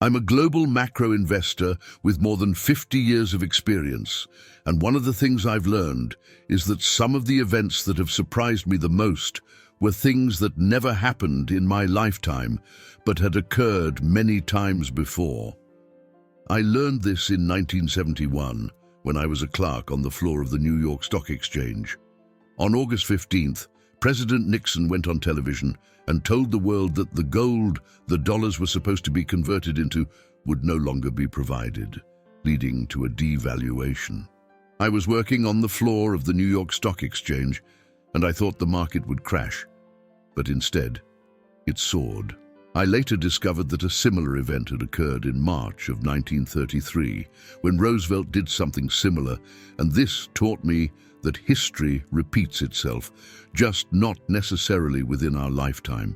I'm a global macro investor with more than 50 years of experience, and one of the things I've learned is that some of the events that have surprised me the most were things that never happened in my lifetime, but had occurred many times before. I learned this in 1971, when I was a clerk on the floor of the New York Stock Exchange. On August 15th, President Nixon went on television and told the world that the gold the dollars were supposed to be converted into would no longer be provided, leading to a devaluation. I was working on the floor of the New York Stock Exchange, and I thought the market would crash, but instead, it soared. I later discovered that a similar event had occurred in March of 1933, when Roosevelt did something similar, and this taught me that history repeats itself, just not necessarily within our lifetime.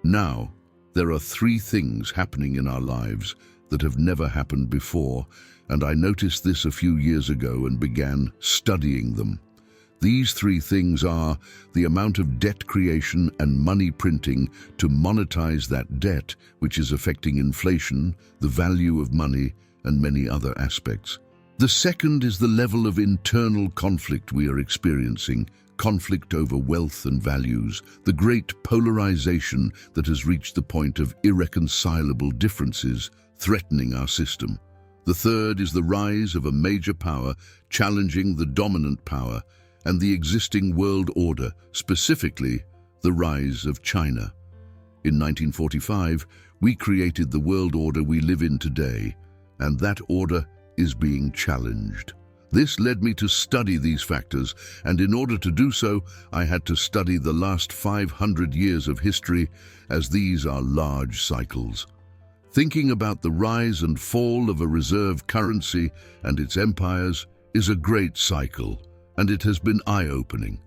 Now, there are three things happening in our lives that have never happened before, and I noticed this a few years ago and began studying them. These three things are the amount of debt creation and money printing to monetize that debt, which is affecting inflation, the value of money, and many other aspects. The second is the level of internal conflict we are experiencing, conflict over wealth and values, the great polarization that has reached the point of irreconcilable differences threatening our system. The third is the rise of a major power challenging the dominant power and the existing world order, specifically the rise of China. In 1945, we created the world order we live in today, and that order is being challenged. This led me to study these factors, and in order to do so, I had to study the last 500 years of history, as these are large cycles. Thinking about the rise and fall of a reserve currency and its empires is a great cycle, and it has been eye-opening.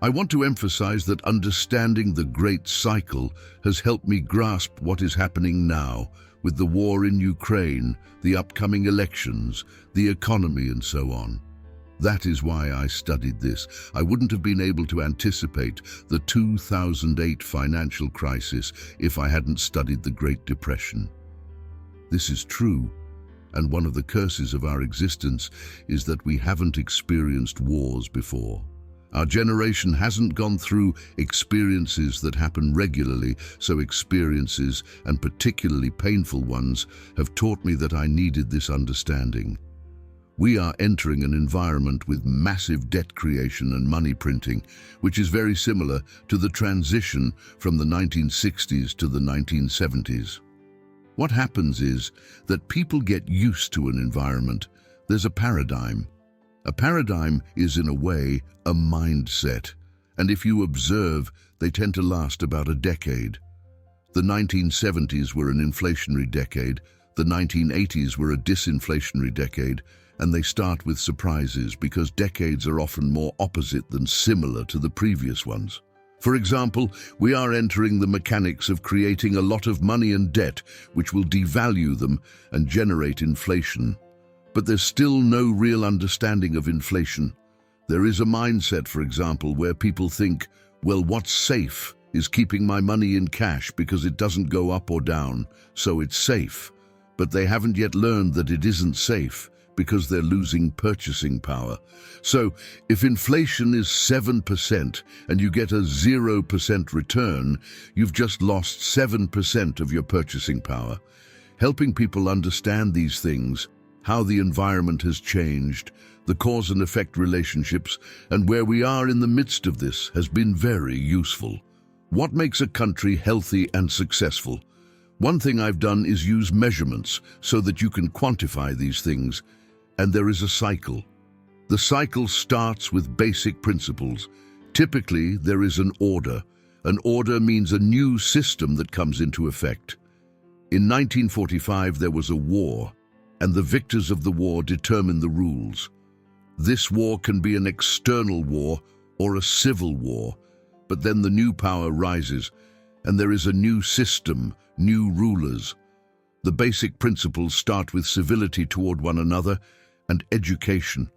I want to emphasize that understanding the great cycle has helped me grasp what is happening now with the war in Ukraine, the upcoming elections, the economy, and so on. That is why I studied this. I wouldn't have been able to anticipate the 2008 financial crisis if I hadn't studied the Great Depression. This is true. And one of the curses of our existence is that we haven't experienced wars before. Our generation hasn't gone through experiences that happen regularly, so experiences, and particularly painful ones, have taught me that I needed this understanding. We are entering an environment with massive debt creation and money printing, which is very similar to the transition from the 1960s to the 1970s. What happens is that people get used to an environment. There's a paradigm. A paradigm is, in a way, a mindset, and if you observe, they tend to last about a decade. The 1970s were an inflationary decade, the 1980s were a disinflationary decade, and they start with surprises because decades are often more opposite than similar to the previous ones. For example, we are entering the mechanics of creating a lot of money and debt, which will devalue them and generate inflation. But there's still no real understanding of inflation. There is a mindset, for example, where people think, well, what's safe is keeping my money in cash because it doesn't go up or down, so it's safe. But they haven't yet learned that it isn't safe, because they're losing purchasing power. So, if inflation is 7% and you get a 0% return, you've just lost 7% of your purchasing power. Helping people understand these things, how the environment has changed, the cause and effect relationships, and where we are in the midst of this has been very useful. What makes a country healthy and successful? One thing I've done is use measurements so that you can quantify these things. And there is a cycle. The cycle starts with basic principles. Typically, there is an order. An order means a new system that comes into effect. In 1945, there was a war, and the victors of the war determine the rules. This war can be an external war or a civil war, but then the new power rises, and there is a new system, new rulers. The basic principles start with civility toward one another and education.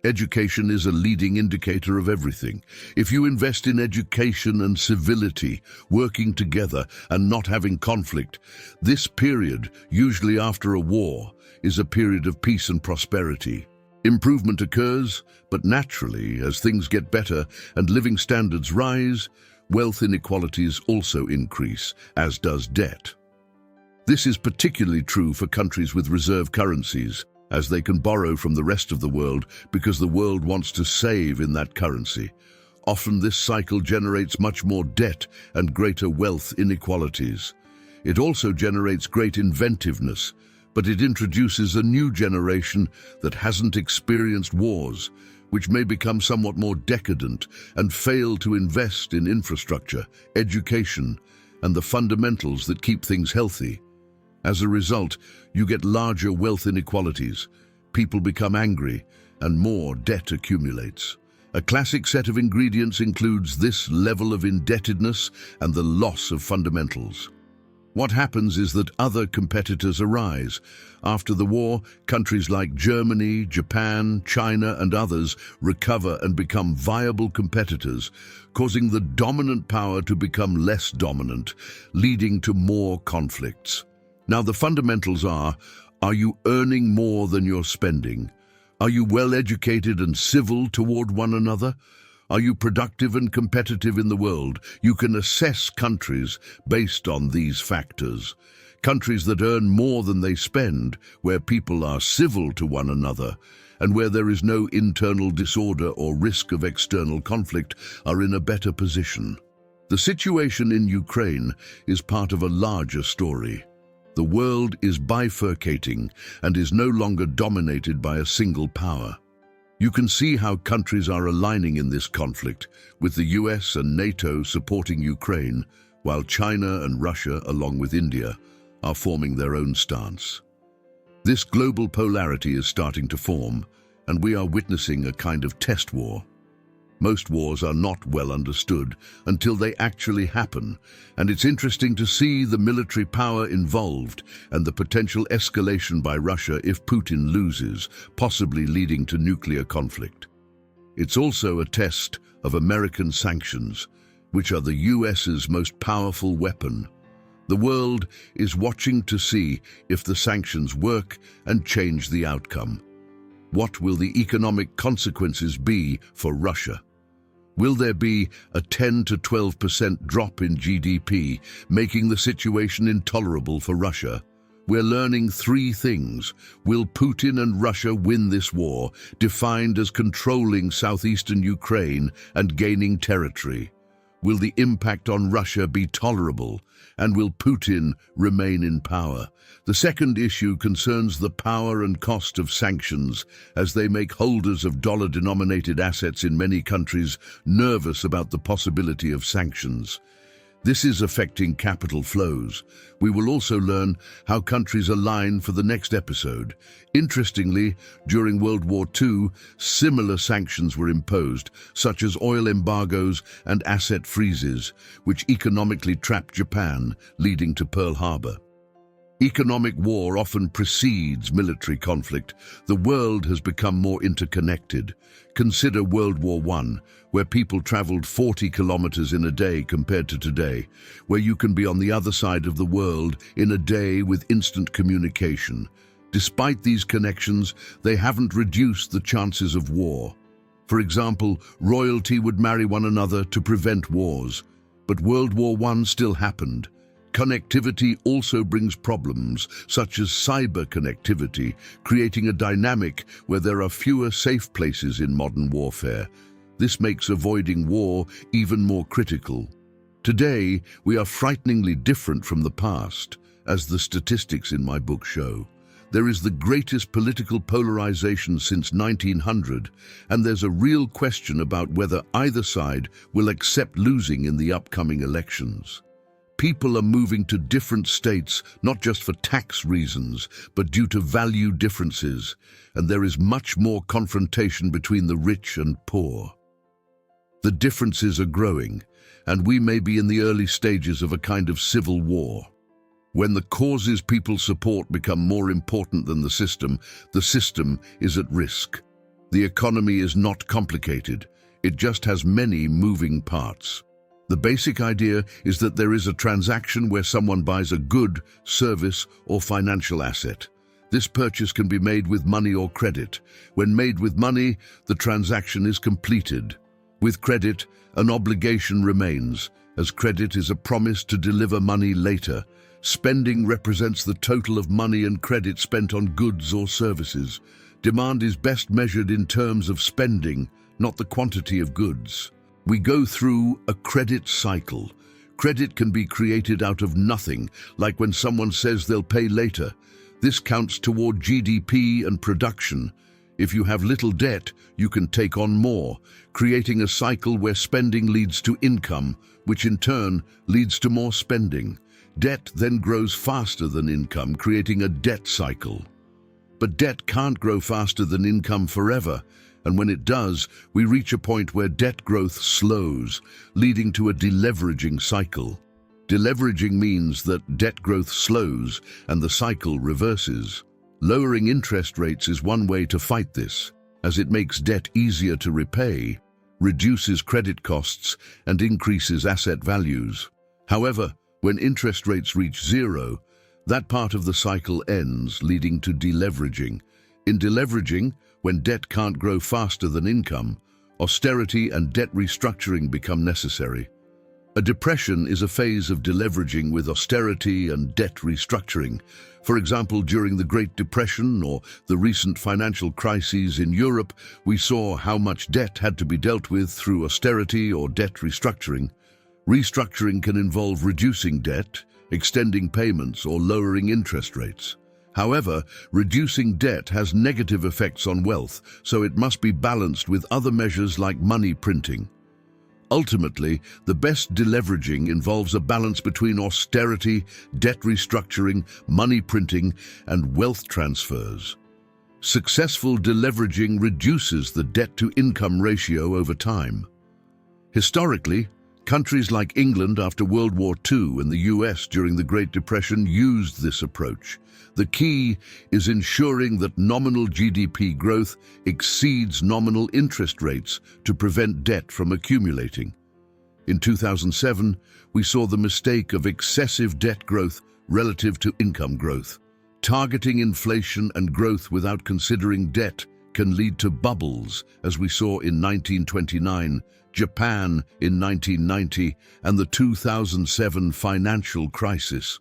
Education is a leading indicator of everything. If you invest in education and civility, working together and not having conflict, this period, usually after a war, is a period of peace and prosperity. Improvement occurs, but naturally, as things get better and living standards rise, wealth inequalities also increase, as does debt. This is particularly true for countries with reserve currencies, as they can borrow from the rest of the world because the world wants to save in that currency. Often this cycle generates much more debt and greater wealth inequalities. It also generates great inventiveness, but it introduces a new generation that hasn't experienced wars, which may become somewhat more decadent and fail to invest in infrastructure, education, and the fundamentals that keep things healthy. As a result, you get larger wealth inequalities, people become angry, and more debt accumulates. A classic set of ingredients includes this level of indebtedness and the loss of fundamentals. What happens is that other competitors arise. After the war, countries like Germany, Japan, China, and others recover and become viable competitors, causing the dominant power to become less dominant, leading to more conflicts. Now, the fundamentals are you earning more than you're spending? Are you well educated and civil toward one another? Are you productive and competitive in the world? You can assess countries based on these factors. Countries that earn more than they spend, where people are civil to one another, and where there is no internal disorder or risk of external conflict, are in a better position. The situation in Ukraine is part of a larger story. The world is bifurcating and is no longer dominated by a single power. You can see how countries are aligning in this conflict, with the US and NATO supporting Ukraine, while China and Russia, along with India, are forming their own stance. This global polarity is starting to form, and we are witnessing a kind of test war. Most wars are not well understood until they actually happen, and it's interesting to see the military power involved and the potential escalation by Russia if Putin loses, possibly leading to nuclear conflict. It's also a test of American sanctions, which are the US's most powerful weapon. The world is watching to see if the sanctions work and change the outcome. What will the economic consequences be for Russia? Will there be a 10 to 12% drop in GDP, making the situation intolerable for Russia? We're learning three things. Will Putin and Russia win this war, defined as controlling southeastern Ukraine and gaining territory? Will the impact on Russia be tolerable? And will Putin remain in power? The second issue concerns the power and cost of sanctions, as they make holders of dollar-denominated assets in many countries nervous about the possibility of sanctions. This is affecting capital flows. We will also learn how countries align for the next episode. Interestingly, during World War II, similar sanctions were imposed, such as oil embargoes and asset freezes, which economically trapped Japan, leading to Pearl Harbor. Economic war often precedes military conflict. The world has become more interconnected. Consider World War I, where people traveled 40 kilometers in a day compared to today, where you can be on the other side of the world in a day with instant communication. Despite these connections, they haven't reduced the chances of war. For example, royalty would marry one another to prevent wars. But World War I still happened. Connectivity also brings problems, such as cyber connectivity, creating a dynamic where there are fewer safe places in modern warfare. This makes avoiding war even more critical. Today, we are frighteningly different from the past, as the statistics in my book show. There is the greatest political polarization since 1900, and there's a real question about whether either side will accept losing in the upcoming elections. People are moving to different states, not just for tax reasons, but due to value differences, and there is much more confrontation between the rich and poor. The differences are growing, and we may be in the early stages of a kind of civil war. When the causes people support become more important than the system is at risk. The economy is not complicated. It just has many moving parts. The basic idea is that there is a transaction where someone buys a good, service, or financial asset. This purchase can be made with money or credit. When made with money, the transaction is completed. With credit, an obligation remains, as credit is a promise to deliver money later. Spending represents the total of money and credit spent on goods or services. Demand is best measured in terms of spending, not the quantity of goods. We go through a credit cycle. Credit can be created out of nothing, like when someone says they'll pay later. This counts toward GDP and production. If you have little debt, you can take on more, creating a cycle where spending leads to income, which in turn leads to more spending. Debt then grows faster than income, creating a debt cycle. But debt can't grow faster than income forever, and when it does, we reach a point where debt growth slows, leading to a deleveraging cycle. Deleveraging means that debt growth slows and the cycle reverses. Lowering interest rates is one way to fight this, as it makes debt easier to repay, reduces credit costs, and increases asset values. However, when interest rates reach zero, that part of the cycle ends, leading to deleveraging. In deleveraging, when debt can't grow faster than income, austerity and debt restructuring become necessary. A depression is a phase of deleveraging with austerity and debt restructuring. For example, during the Great Depression or the recent financial crises in Europe, we saw how much debt had to be dealt with through austerity or debt restructuring. Restructuring can involve reducing debt, extending payments, or lowering interest rates. However, reducing debt has negative effects on wealth, so it must be balanced with other measures like money printing. Ultimately, the best deleveraging involves a balance between austerity, debt restructuring, money printing, and wealth transfers. Successful deleveraging reduces the debt-to-income ratio over time. Historically, countries like England after World War II and the US during the Great Depression used this approach. The key is ensuring that nominal GDP growth exceeds nominal interest rates to prevent debt from accumulating. In 2007, we saw the mistake of excessive debt growth relative to income growth. Targeting inflation and growth without considering debt can lead to bubbles, as we saw in 1929, Japan in 1990, and the 2007 financial crisis.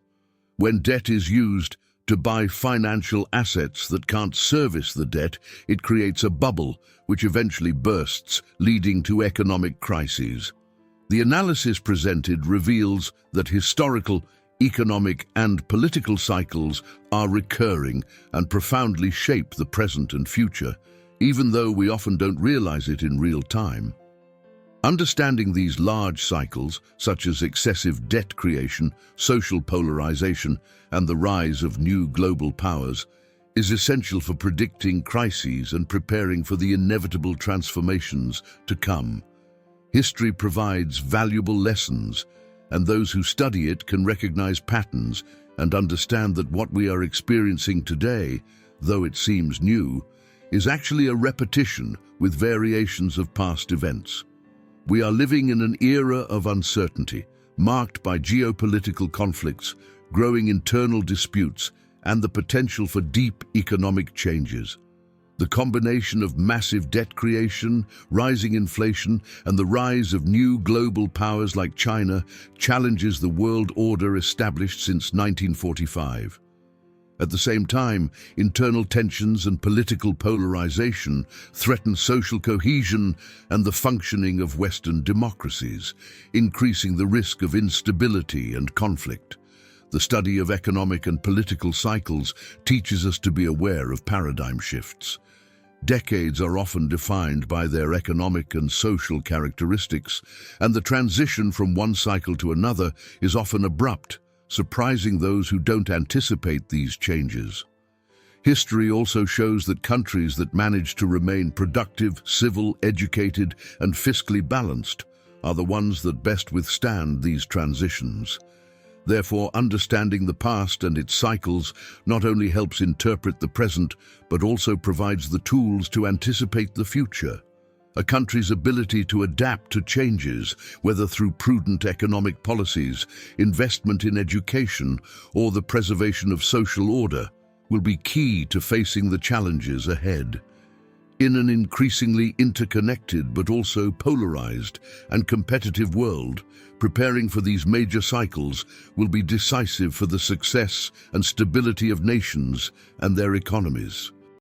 When debt is used to buy financial assets that can't service the debt, it creates a bubble, which eventually bursts, leading to economic crises. The analysis presented reveals that historical, economic, and political cycles are recurring and profoundly shape the present and future, even though we often don't realize it in real time. Understanding these large cycles, such as excessive debt creation, social polarization, and the rise of new global powers, is essential for predicting crises and preparing for the inevitable transformations to come. History provides valuable lessons, and those who study it can recognize patterns and understand that what we are experiencing today, though it seems new, is actually a repetition with variations of past events. We are living in an era of uncertainty, marked by geopolitical conflicts, growing internal disputes, and the potential for deep economic changes. The combination of massive debt creation, rising inflation, and the rise of new global powers like China challenges the world order established since 1945. At the same time, internal tensions and political polarization threaten social cohesion and the functioning of Western democracies, increasing the risk of instability and conflict. The study of economic and political cycles teaches us to be aware of paradigm shifts. Decades are often defined by their economic and social characteristics, and the transition from one cycle to another is often abrupt, surprising those who don't anticipate these changes. History also shows that countries that manage to remain productive, civil, educated, and fiscally balanced are the ones that best withstand these transitions. Therefore, understanding the past and its cycles not only helps interpret the present, but also provides the tools to anticipate the future. A country's ability to adapt to changes, whether through prudent economic policies, investment in education, or the preservation of social order, will be key to facing the challenges ahead. In an increasingly interconnected but also polarized and competitive world, preparing for these major cycles will be decisive for the success and stability of nations and their economies.